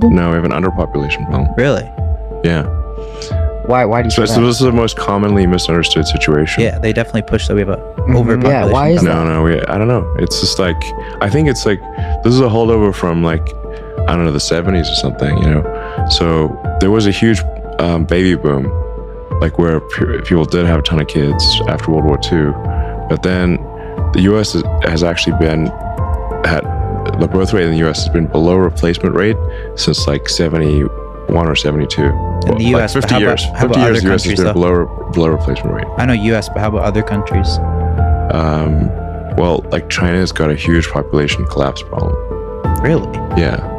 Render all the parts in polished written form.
No, we have an underpopulation problem. Really? Yeah. Why do you So say that? this is the most commonly misunderstood situation. Yeah, they definitely push that we have a overpopulation. Yeah, why is problem. No, I don't know. It's just like, I think it's like, this is a holdover from like, I don't know, the 70s or something, you know? So there was a huge baby boom, like where people did have a ton of kids after World War II. But then the US has actually the birth rate in the US has been below replacement rate since like 71 or 72. In the US, like 50 years. how 50 about years other the US has countries, been though? below replacement rate. I know US, but how about other countries? Well, like China's got a huge population collapse problem. Really? Yeah.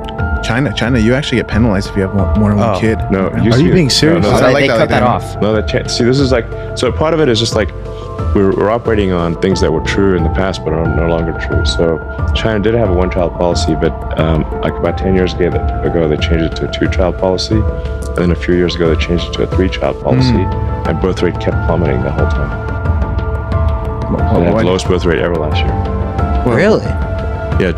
China, you actually get penalized if you have more than one kid. No, Are you being serious? No, I like they that cut that idea. off. No, see, this is like, so part of it is just like we're operating on things that were true in the past but are no longer true. So China did have a one-child policy, but like about 10 years ago, they changed it to a two-child policy, and then a few years ago they changed it to a three-child policy, and birth rate kept plummeting the whole time. They had the lowest birth rate ever last year. Really? Yeah,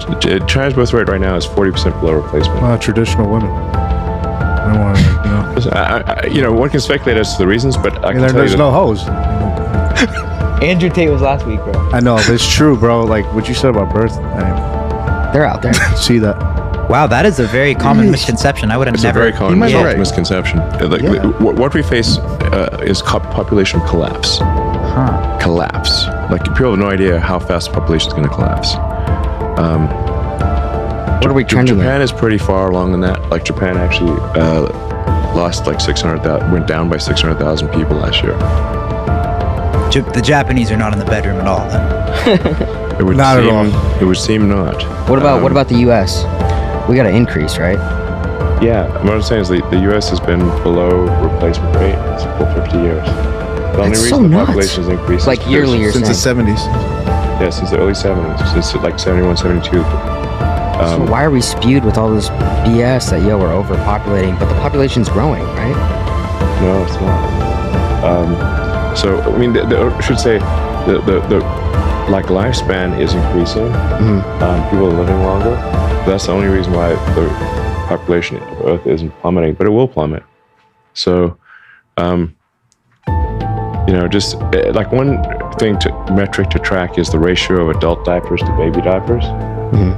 China's birth rate right now is 40% below replacement. Traditional women. I don't want to, you know. Listen, one can speculate as to the reasons, but I can tell There's you no hoes. Andrew Tate was last week, bro. I know, but it's true, bro. Like what you said about birth. They're out there. See that? Wow, that is a very common misconception. I would have It's never. a very common might be right. misconception. What we face is population collapse. Huh. Collapse. Like people have no idea how fast the population is going to collapse. What are we trending Japan is pretty far along in that. Like Japan actually lost like 600,000, went down by 600,000 people last year. The Japanese are not in the bedroom at all. Then. It would Not at seem, all. It would seem not. What about the U.S.? We got to increase, right? Yeah, what I'm saying is the U.S. has been below replacement rate for 50 years. The only That's reason so the nuts. population has increased Like is yearly, you're Since saying. the 70s. Yeah, since the early 70s, since like 71, 72. So why are we spewed with all this BS that we're overpopulating, but the population's growing, right? No, it's not. So I mean, I should say the like lifespan is increasing. People are living longer. That's the only reason why the population of Earth isn't plummeting, but it will plummet. So, just like one metric to track is the ratio of adult diapers to baby diapers.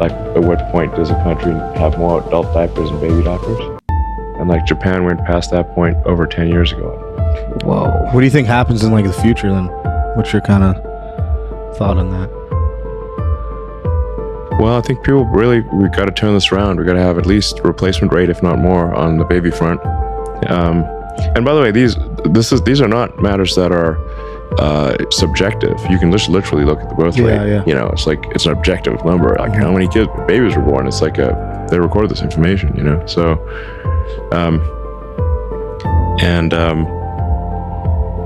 Like, at what point does a country have more adult diapers than baby diapers? And like Japan went past that point over 10 years ago. Whoa. What do you think happens in like the future then? What's your kind of thought on that? Well, I think we've got to turn this around. We've got to have at least replacement rate, if not more, on the baby front. And by the way, these are not matters that are subjective. You can just literally look at the birth rate. Yeah. It's like it's an objective number. Like how many babies were born. It's like they recorded this information. So,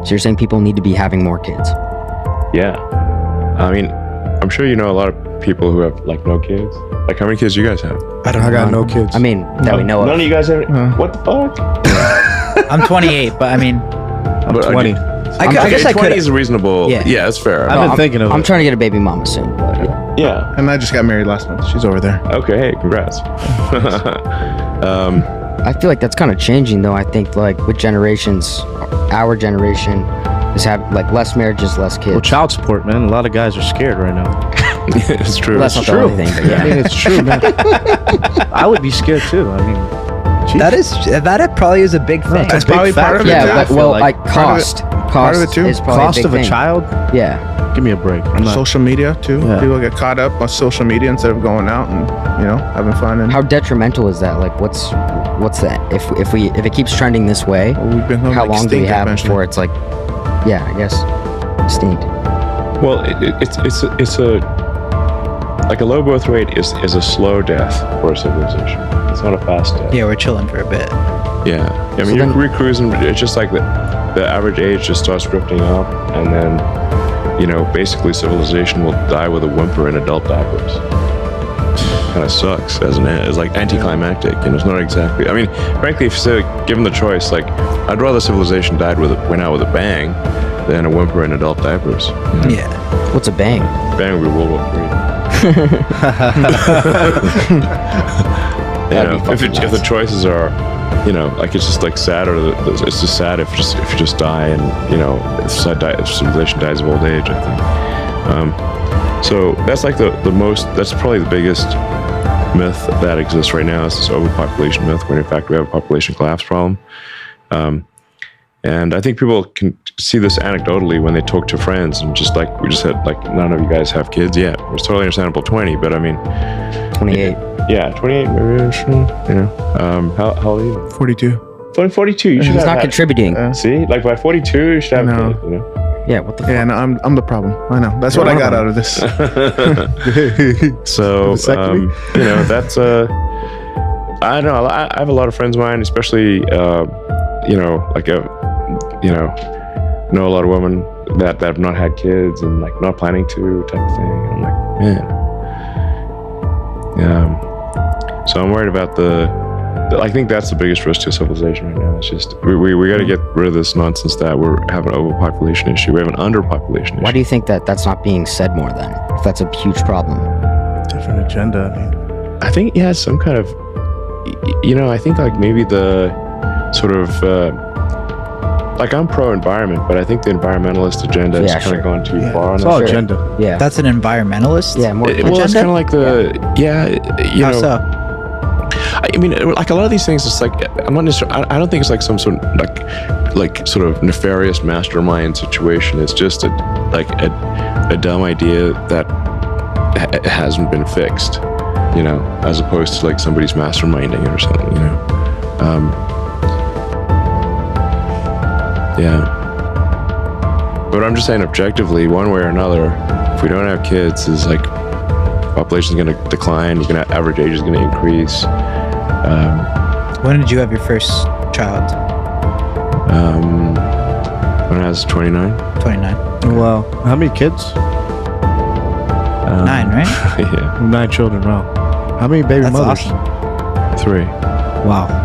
So you're saying people need to be having more kids? yeah. I mean, I'm sure you know a lot of people who have like no kids. Like how many kids do you guys have? I got no kids. I mean, that we know None of. of you guys have. What the fuck? I'm 28, but I mean, I'm 20. I guess I 20 could. is reasonable. Yeah. Yeah, that's fair. I've been thinking of I'm it. trying to get a baby mama soon. But Yeah. And I just got married last month. She's over there. Okay. Hey, congrats. I feel like that's kind of changing, though. I think like with generations, our generation is have like less marriages, less kids. Well, child support, man. A lot of guys are scared right now. It's true. Well, that's not the only thing, but yeah. I mean, it's true, man. I would be scared too. I mean, geez. That probably is a big thing. That's That's a big probably part factor. of it. Yeah, too, I but feel well, like. like cost. part of it too? Is probably Cost a big of a thing. child? Yeah. Give me a break. I'm not, Social media too. Yeah. People get caught up on social media instead of going out and having fun. And How detrimental is that? Like, what's that? If it keeps trending this way, we've been how like long do we extinct have eventually. before it's like, yeah, I guess, extinct? Well, it's a low birth rate is a slow death for a civilization. It's not a fast death. Yeah, we're chilling for a bit. Yeah. I mean, you're cruising. It's just like the average age just starts drifting up, and then, basically civilization will die with a whimper in adult diapers. Kind of sucks, doesn't it? It's like anticlimactic, it's not exactly. I mean, frankly, if given the choice, like, I'd rather civilization went out with a bang than a whimper in adult diapers. Yeah. What's a bang? Bang would be World War III. That'd be if fucking the nuts. choices are, like it's just like sad, or it's just sad if you just die, and if civilization dies of old age. I think. So that's like that's probably the biggest myth that exists right now. Is this overpopulation myth, when in fact we have a population collapse problem. And I think people can see this anecdotally when they talk to friends, and just like we just said, like, none of you guys have kids yet. It's totally understandable. 20, but I mean, 28. yeah, 28 maybe. How old are you? 42. 42. You should He's have not had- contributing. See, like by 42, you should have No. kids. Yeah, what the fuck? Yeah, no, I'm the problem. I know. That's what I got out of this. So, Vasectomy? that's I don't know. I have a lot of friends of mine, especially, know a lot of women that have not had kids and like not planning to, type of thing. And I'm like, man. So I'm worried about I think that's the biggest risk to civilization right now. It's just we got to get rid of this nonsense that we're having an overpopulation issue. We have an underpopulation issue. Why do you think that's not being said more then? If that's a huge problem. Different agenda. I mean, I think some kind of, I think like maybe the sort of, like I'm pro-environment, but I think the environmentalist agenda has Yeah, kind sure. of gone too yeah, far. it's on all that. agenda. Yeah. That's an environmentalist? Yeah, more Well, it's kind of like How so? I mean, like a lot of these things, it's like I'm not necessarily. I don't think it's like some sort of like sort of nefarious mastermind situation. It's just a dumb idea that hasn't been fixed, as opposed to like somebody's masterminding it or something, Yeah. But I'm just saying, objectively, one way or another, if we don't have kids, is like population is going to decline. Average age is going to increase. When did you have your first child? When I was 29. 29. Oh, wow. How many kids? 9, right? Yeah, 9 children. Wow. How many baby That's mothers? awesome. 3. Wow.